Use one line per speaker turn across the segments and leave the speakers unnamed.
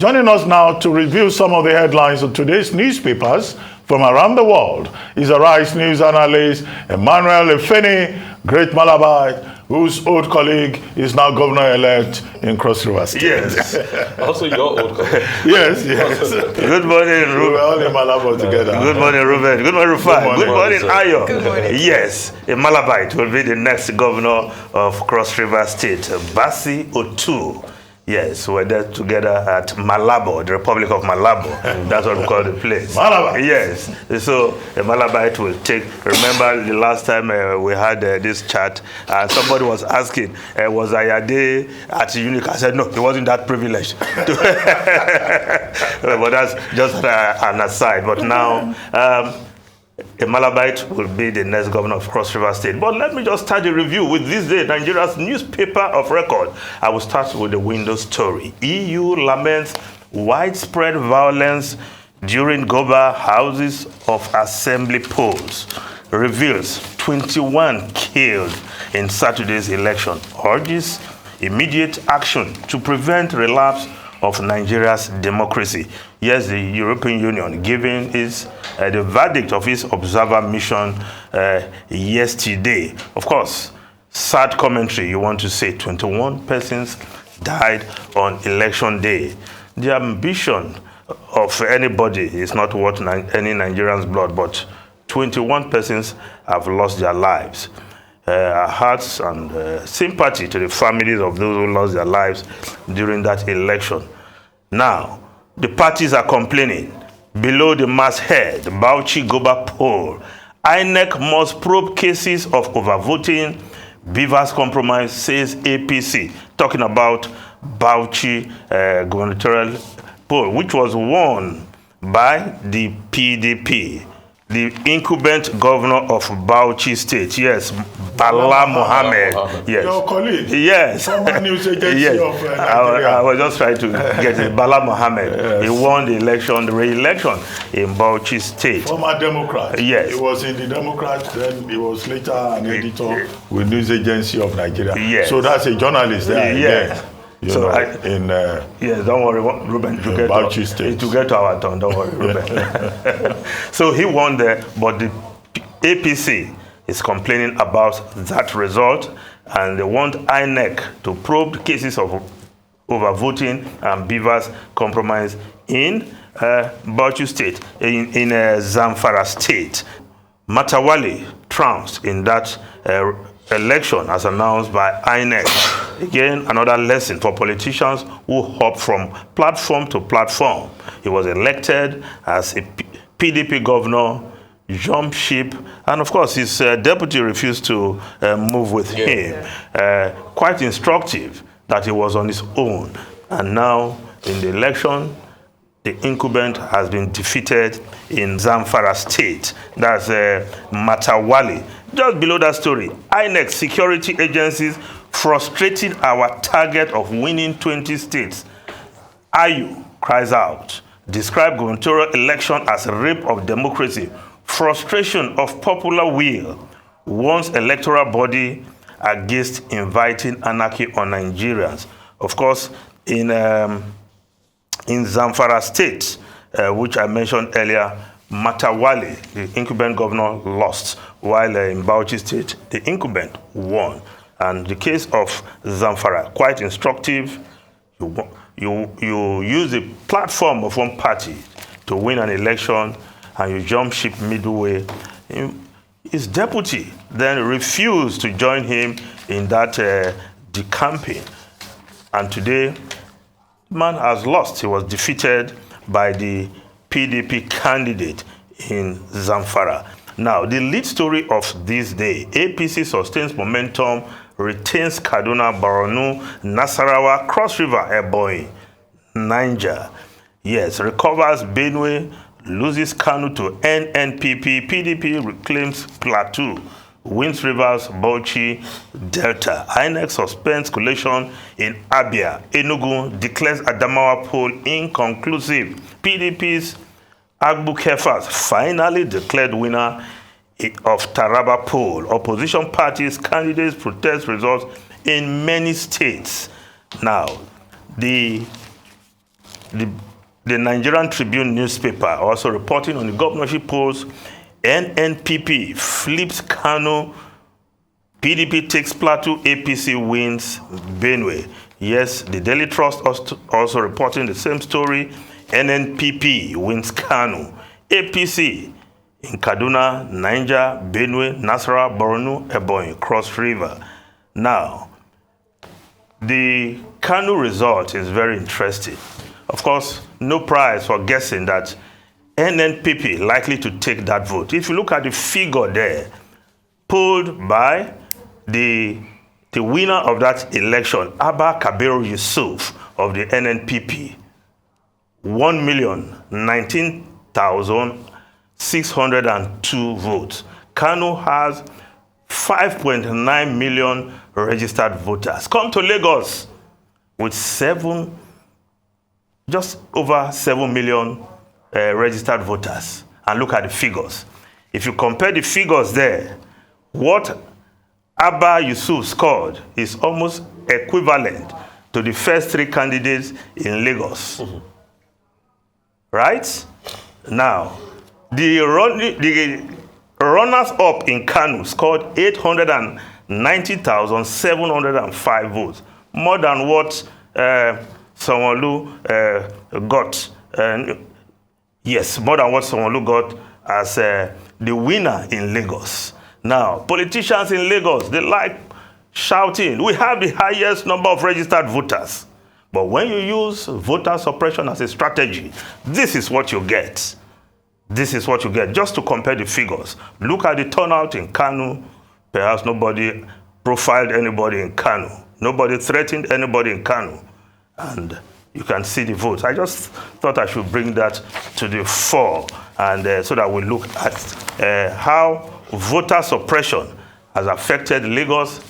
Joining us now to review some of the headlines of today's newspapers from around the world is a Rice News analyst, Emmanuel Efeni, great Malabite, whose old colleague is now governor-elect in Cross River State.
Yes. Also your old colleague.
Yes.
Good morning, Ruben.
We're all in Malabo together.
Good morning, Ruben. Good morning, Rufai. Good morning, Ayo.
Good morning.
Yes, a Malabite will be the next governor of Cross River State, Basi Otu. Yes, we're there together at Malabo, the Republic of Malabo. That's what we call the place.
Malabo.
Yes. So a Malabite will take. Remember the last time we had this chat, and somebody was asking, was Ayade at Unique? I said no, he wasn't that privileged. But that's just an aside. But now. A Malabite will be the next governor of Cross River State. But let me just start the review with this day, Nigeria's newspaper of record. I will start with the window story. EU laments widespread violence during Goba Houses of Assembly polls. Reveals 21 killed in Saturday's election. Urges immediate action to prevent relapse of Nigeria's democracy. Yes, the European Union giving the verdict of its observer mission yesterday. Of course, sad commentary, you want to say 21 persons died on election day. The ambition of anybody is not worth any Nigerian's blood, but 21 persons have lost their lives. Our hearts and sympathy to the families of those who lost their lives during that election. Now, the parties are complaining. Below the masthead, Bauchi Goba poll, INEC must probe cases of overvoting, Beavers compromise, says APC. Talking about Bauchi Gubernatorial poll, which was won by the PDP. The incumbent governor of Bauchi State, yes, Bala Mohammed. Yes.
Your colleague?
Yes.
Former news agency
yes.
of Nigeria.
I was just trying to get it. Bala Mohammed.
Yes.
He won the election, the re-election in Bauchi State.
Former Democrat.
Yes.
He was in the Democrat, then he was later an editor with News Agency of Nigeria.
Yes.
So that's a journalist there.
Yes.
You
so
know,
yes, don't worry, Ruben. To get to our turn, don't worry, Ruben. So he won there, but the APC is complaining about that result, and they want INEC to probe cases of overvoting and Beavers compromise in Bauchi State, in Zamfara State. Matawali trounced in that election as announced by INEC. Again, another lesson for politicians who hop from platform to platform. He was elected as a PDP governor, jumped ship, and of course his deputy refused to move with him. Quite instructive that he was on his own. And now in the election, the incumbent has been defeated in Zamfara State. That's Matawali. Just below that story, INEC security agencies frustrated our target of winning 20 states. Ayu cries out, describe gubernatorial election as a rape of democracy, frustration of popular will, warns electoral body against inviting anarchy on Nigerians. Of course, in Zamfara State, which I mentioned earlier, Matawali, the incumbent governor, lost, while in Bauchi State, the incumbent won. And the case of Zamfara, quite instructive. You use the platform of one party to win an election, and you jump ship midway. His deputy then refused to join him in that decamping. And today, the man has lost. He was defeated by the PDP candidate in Zamfara. Now, the lead story of this day, APC sustains momentum, retains Kaduna, Borno, Nasarawa, Cross River, Ebonyi, Niger. Yes, recovers Benue, loses Kano to NNPP, PDP reclaims Plateau, wins Rivers, Bauchi, Delta. INEC suspends collation in Abia. Enugu declares Adamawa poll inconclusive. PDP's Agbu Kefas finally declared winner of Taraba poll. Opposition parties, candidates protest results in many states. Now, the the Nigerian Tribune newspaper also reporting on the governorship polls, NNPP flips Kano, PDP takes Plateau, APC wins Benue. Yes, the Daily Trust also reporting the same story. NNPP wins Kano, APC in Kaduna, Niger, Benue, Nasarawa, Borno, Ebonyi, Cross River. Now, the Kano result is very interesting. Of course, no prize for guessing that NNPP likely to take that vote. If you look at the figure there, polled by the winner of that election, Abba Kabiru Yusuf of the NNPP, 1,019,602 votes. Kano has 5.9 million registered voters. Come to Lagos with just over 7 million registered voters. And look at the figures. If you compare the figures there, what Abba Yusuf scored is almost equivalent to the first three candidates in Lagos. Right? Now, the runners-up in Kano scored 890,705 votes, more than what Sanwo-Olu got. Yes, more than what Sanwo-Olu got as the winner in Lagos. Now, politicians in Lagos, they like shouting, we have the highest number of registered voters. But when you use voter suppression as a strategy, this is what you get. This is what you get. Just to compare the figures, look at the turnout in Kano. Perhaps nobody profiled anybody in Kano. Nobody threatened anybody in Kano. And you can see the votes. I just thought I should bring that to the fore, and so that we look at how voter suppression has affected Lagos,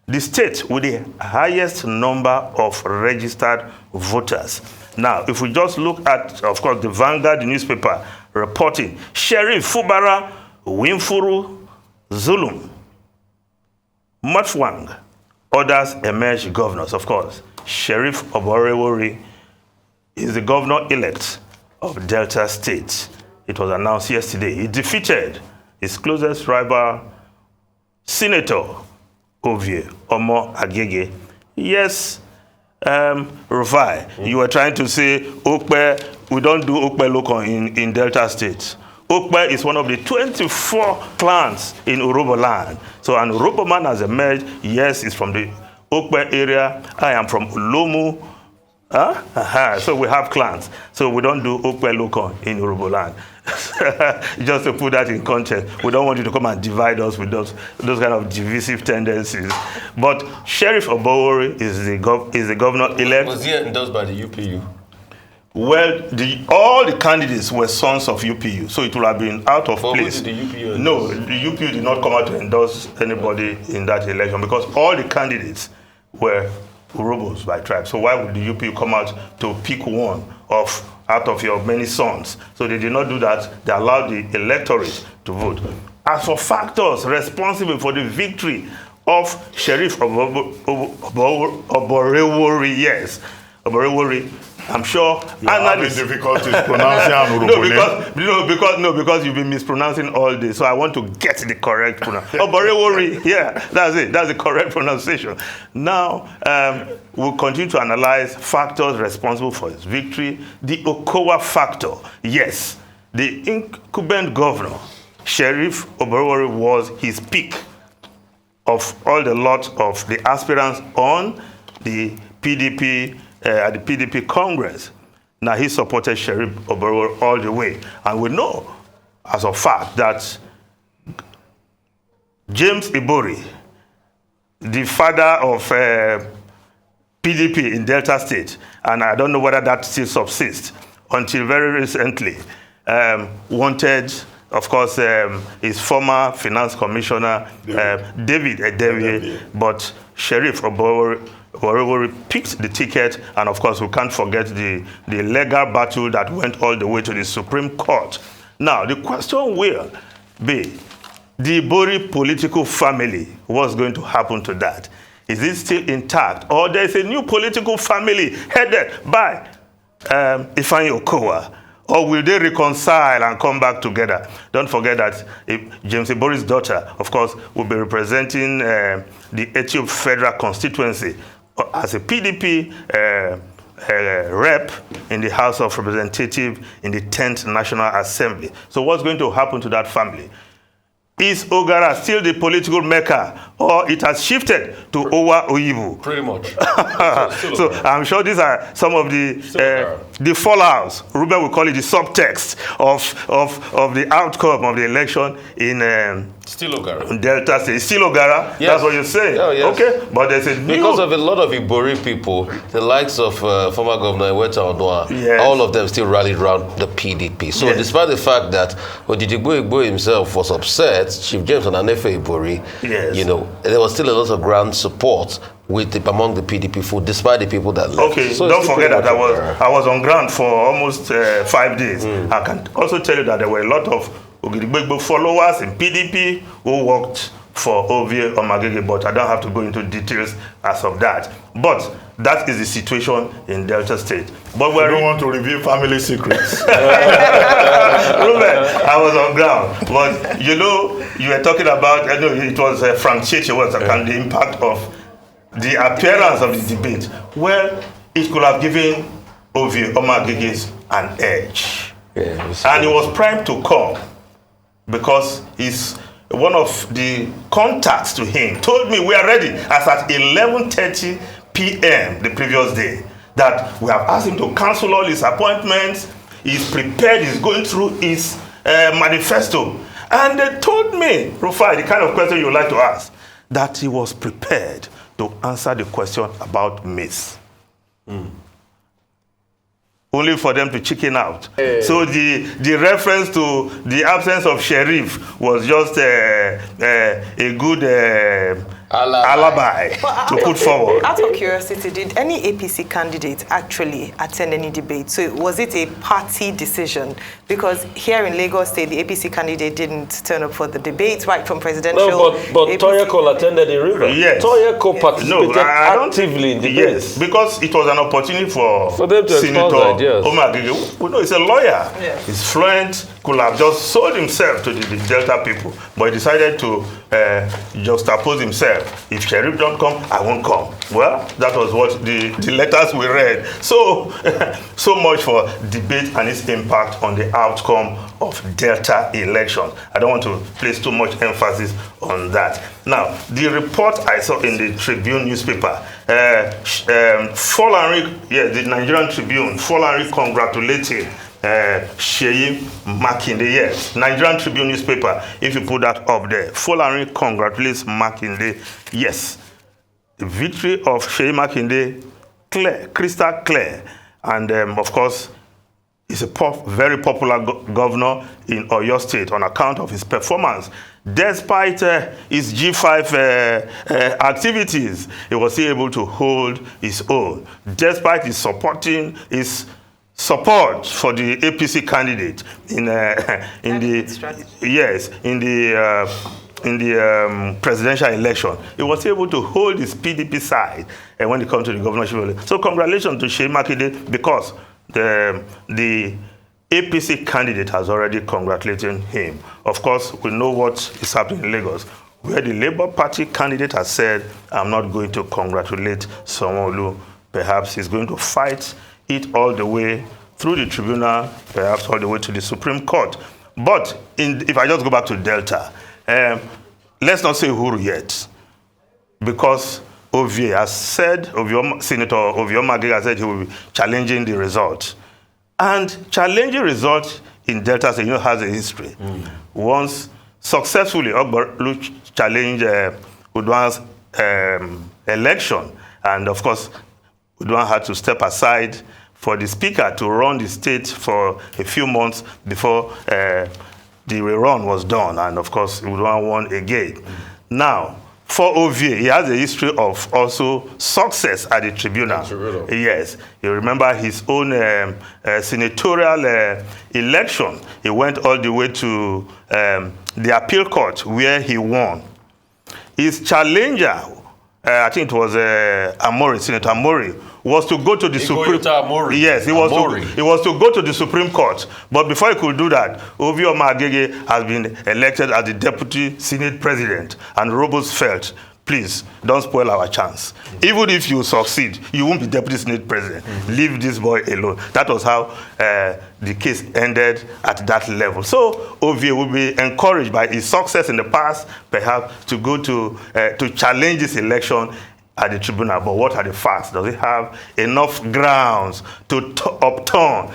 the state with the highest number of registered voters. Now, if we just look at, of course, the Vanguard newspaper reporting, Sheriff Fubara Winfuru Zulum Matwang, others emerge governors. Of course, Sheriff Oborewori is the governor-elect of Delta State. It was announced yesterday. He defeated his closest rival, Senator Ovie Omo Agege. Yes, Rufai, you were trying to say, Okpe, we don't do Okpe Local in Delta State. Okpe is one of the 24 clans in Urobo land. So an Urobo man has emerged. Yes, it's from the Okpe area. I am from Ulomu. So we have clans. So we don't do Okpe Local in Urobo land. Just to put that in context, we don't want you to come and divide us with those kind of divisive tendencies. But Sheriff Oborewori is the governor-elect.
Was he endorsed by the UPU?
Well, all the candidates were sons of UPU, so it would have been out of place.
Who did the UPU endorse?
No, the UPU did not come out to endorse anybody in that election because all the candidates were Urobos by tribe. So why would the UPU come out to pick one out of your many sons? So they did not do that. They allowed the electorate to vote. As for factors responsible for the victory of Sheriff Oborewori, yes, Oborewori, I'm sure
analysts having difficulties pronouncing
because you've been mispronouncing all day. So I want to get the correct pronunciation. Oborewori, yeah, that's it. That's the correct pronunciation. Now we'll continue to analyze factors responsible for his victory. The Okowa factor, yes, the incumbent governor, Sheriff Oborewori, was his peak of all the lot of the aspirants on the PDP. At the PDP Congress. Now, he supported Sheriff Oborewori all the way. And we know, as a fact, that James Ibori, the father of PDP in Delta State, and I don't know whether that still subsists, until very recently, wanted, of course, his former finance commissioner, David Edewie, but Sheriff Oborewori picked the ticket, and of course we can't forget the legal battle that went all the way to the Supreme Court. Now the question will be, the Ibori political family, what's going to happen to that? Is it still intact, or there's a new political family headed by Ifeanyi Okowa? Or will they reconcile and come back together? Don't forget that James Ibori's daughter, of course, will be representing the Ethiopia Federal Constituency as a PDP rep in the House of Representatives in the 10th National Assembly. So what's going to happen to that family? Is Ogara still the political maker, or it has shifted to Owa Oyibo?
Pretty much.
So I'm sure these are some of the fallouts. Ruben will call it the subtext of the outcome of the election in
Still Ogara.
Delta State. Still Ogara?
Yes.
That's what you're saying?
Oh, yes.
Okay, but there's a
Because of a lot of Ibori people, the likes of former Governor Iweta Onoa,
Yes.
all of them still rallied around the PDP. So
Yes.
despite the fact that Odigbo Igbo himself was upset, Chief James Onanefe Ibori,
Yes.
you know, there was still a lot of ground support among the PDP folk, despite the people that left.
Okay,
So
don't
it's still
forget that
pretty much
I was on ground for almost 5 days. I can also tell you that there were a lot of Ogidigbo followers in PDP who worked for Ovie Omagege, but I don't have to go into details as of that. But that is the situation in Delta State. But we
don't want to reveal family secrets.
Ruben, I was on ground. But you know, you were talking about, I know it was Frank Cheche was the impact of the appearance of the debate. Well, it could have given Ovie Omagege an edge. And he was primed to come because he's one of the contacts to him told me we are ready as at 11:30 p.m. the previous day that we have asked him to cancel all his appointments. He's prepared, he's going through his manifesto. And they told me, Rufai, the kind of question you would like to ask, that he was prepared to answer the question about maize. Only for them to chicken out. So the reference to the absence of sheriff was just a good alibi to put forward.
Out of curiosity, did any APC candidate actually attend any debate? So was it a party decision? Because here in Lagos State, the APC candidate didn't turn up for the debate, right from presidential.
No, but Toyeko attended in River.
Yes.
Toyeko participated
I don't
actively in debate.
Yes, because it was an opportunity for
them to
Senator
expose ideas.
Omagege. We know he's a lawyer.
Yes.
He's fluent, could have just sold himself to the Delta people, but he decided to juxtapose himself. If Sheriff don't come, I won't come. Well, that was what the letters we read. So, so much for debate and its impact on the outcome of Delta election. I don't want to place too much emphasis on that. Now, the report I saw in the Tribune newspaper, the Nigerian Tribune, Folari congratulated Sheyi Makinde, yes. Nigerian Tribune newspaper, if you put that up there, Folari congratulates Makinde, yes. The victory of Sheyi Makinde, clear, crystal clear. And of course, he's a very popular governor in Oyo State on account of his performance. Despite his G5 activities, he was still able to hold his own. Despite his support for the APC candidate in the presidential election, he was able to hold his PDP side when it comes to the governorship election. So congratulations to Sheyi Makinde, because the APC candidate has already congratulated him. Of course, we know what is happening in Lagos, where the Labour Party candidate has said, I'm not going to congratulate Sanwo-Olu. Perhaps he's going to fight it all the way through the tribunal, perhaps all the way to the Supreme Court. But if I just go back to Delta, let's not say Uhuru yet, because Ovie has said, Senator Ovie Omagege has said he will be challenging the result. And challenging result in Delta State, has a history. Once successfully, Ogbolu challenged Udwan's election, and of course, Udwan had to step aside for the speaker to run the state for a few months before the rerun was done, and of course, Udwan won again. Now, for Ovie, he has a history of also success at the tribunal. Yes, you remember his own senatorial election. He went all the way to the appeal court where he won. His challenger, I think it was Amori, Senator Amori, was to go to the Supreme Court. Yes, he was to go to the Supreme Court. But before he could do that, Obioma Agege has been elected as the Deputy Senate President, and Robos felt, please, don't spoil our chance. Even if you succeed, you won't be Deputy Senate President. Leave this boy alone. That was how the case ended at that level. So Ovie will be encouraged by his success in the past, perhaps, to go to challenge this election at the tribunal. But what are the facts? Does it have enough grounds to upturn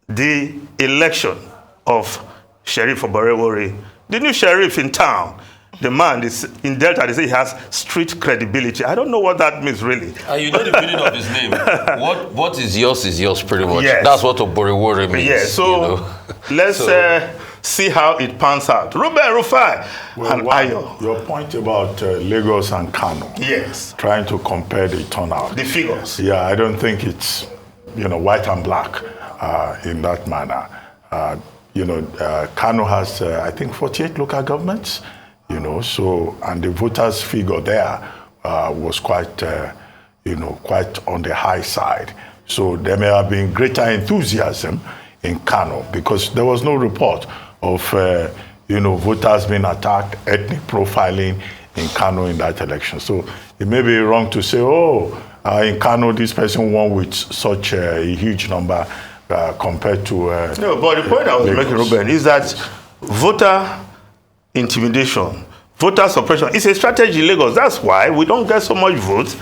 the election of Sheriff Oborewori, the new sheriff in town? The man is in Delta, they say he has street credibility. I don't know what that means, really.
You know the meaning of his name. What is yours, pretty much.
Yes.
That's what Oborewori means.
Yes, so let's see how it pans out. Ruben Rufai and Ayo.
Your point about Lagos and Kano.
Yes.
Trying to compare the turnout.
The figures.
Yeah, I don't think it's, white and black in that manner. Kano has, I think, 48 local governments. And the voters figure there was quite, quite on the high side. So there may have been greater enthusiasm in Kano because there was no report of, voters being attacked, ethnic profiling in Kano in that election. So it may be wrong to say, in Kano, this person won with such a huge number compared to...
no, but the point I was making, Ruben, is that voter intimidation, voter suppression is a strategy in Lagos. That's why we don't get so much votes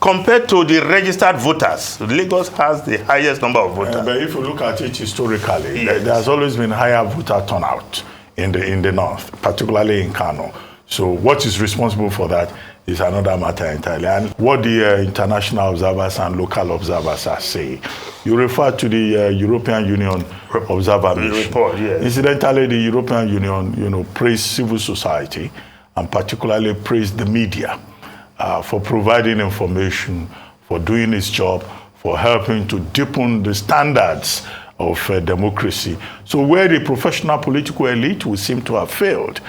compared to the registered voters. Lagos has the highest number of voters.
But if you look at it historically, there has always been higher voter turnout in the north, particularly in Kano. So what is responsible for that is another matter entirely. And what the international observers and local observers are saying, you refer to the European Union Observer Mission.
Report, yes.
Incidentally, the European Union, praised civil society and particularly praised the media for providing information, for doing its job, for helping to deepen the standards of democracy. So where the professional political elite will seem to have failed,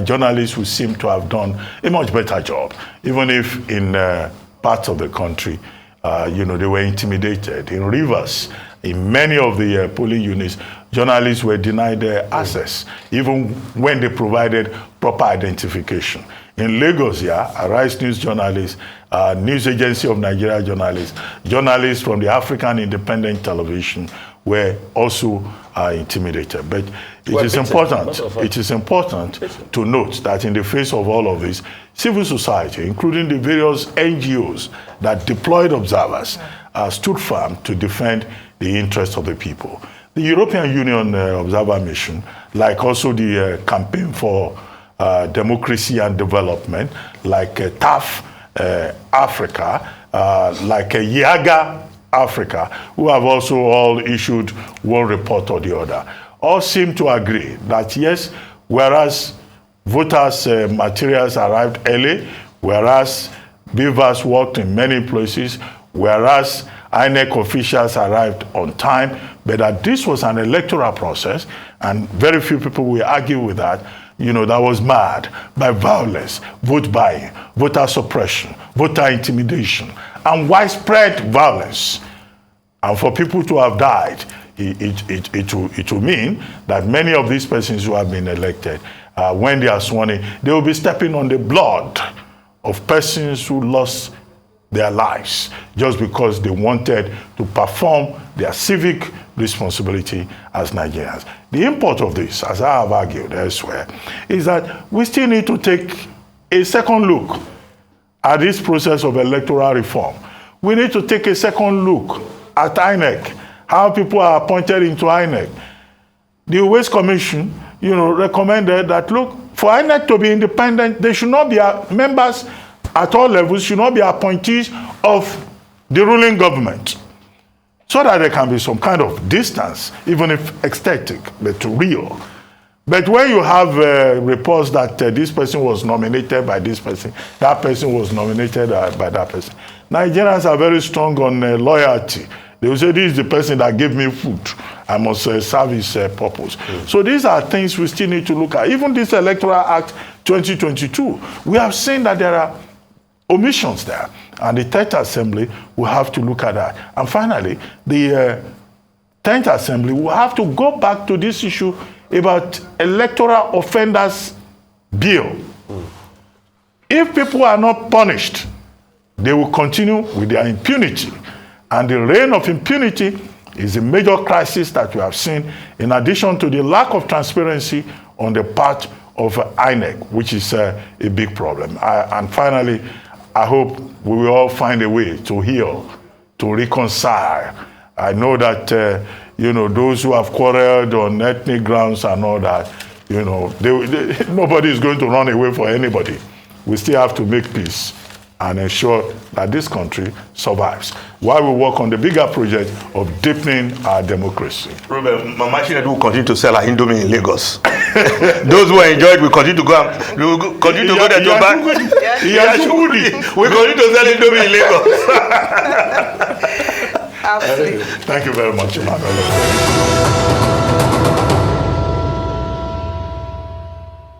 journalists will seem to have done a much better job, even if in parts of the country, they were intimidated. In Rivers, in many of the polling units, journalists were denied access, even when they provided proper identification. In Lagos, Arise News journalists, News Agency of Nigeria journalists, journalists from the African Independent Television were also intimidated. But it is important to note that in the face of all of this, civil society, including the various NGOs that deployed observers, stood firm to defend the interests of the people. The European Union Observer Mission, like also the Campaign for Democracy and Development, like TAF Africa, like Yaga Africa, who have also all issued one report or the other, all seem to agree that yes, whereas voters' materials arrived early, whereas beavers worked in many places, whereas INEC officials arrived on time, but that this was an electoral process, and very few people will argue with that, that was marred by violence, vote buying, voter suppression, voter intimidation, and widespread violence. And for people to have died, it will mean that many of these persons who have been elected, when they are sworn in, they will be stepping on the blood of persons who lost their lives just because they wanted to perform their civic responsibility as Nigerians. The import of this, as I have argued elsewhere, is that we still need to take a second look at this process of electoral reform. We need to take a second look at INEC, how people are appointed into INEC. The Waste Commission, recommended that, look, for INEC to be independent, they should not be members at all levels, should not be appointees of the ruling government, so that there can be some kind of distance, even if ecstatic, but real. But when you have reports that this person was nominated by this person, that person was nominated by that person, Nigerians are very strong on loyalty. They will say, this is the person that gave me food. I must serve his purpose. So these are things we still need to look at. Even this Electoral Act 2022, we have seen that there are omissions there. And the 10th Assembly will have to look at that. And finally, the 10th Assembly will have to go back to this issue about electoral offenders bill. If people are not punished, they will continue with their impunity. And the reign of impunity is a major crisis that we have seen, in addition to the lack of transparency on the part of INEC, which is a big problem. And finally, I hope we will all find a way to heal, to reconcile. I know that, those who have quarreled on ethnic grounds and all that, nobody is going to run away for anybody. We still have to make peace and ensure that this country survives, while we work on the bigger project of deepening our democracy.
Ruben, Mama Chinedu will continue to sell her Indomie in Lagos. Those who enjoy it will continue to go there to buy. We continue to sell Indomie in Lagos.
Absolutely.
Thank you very much, Emmanuel.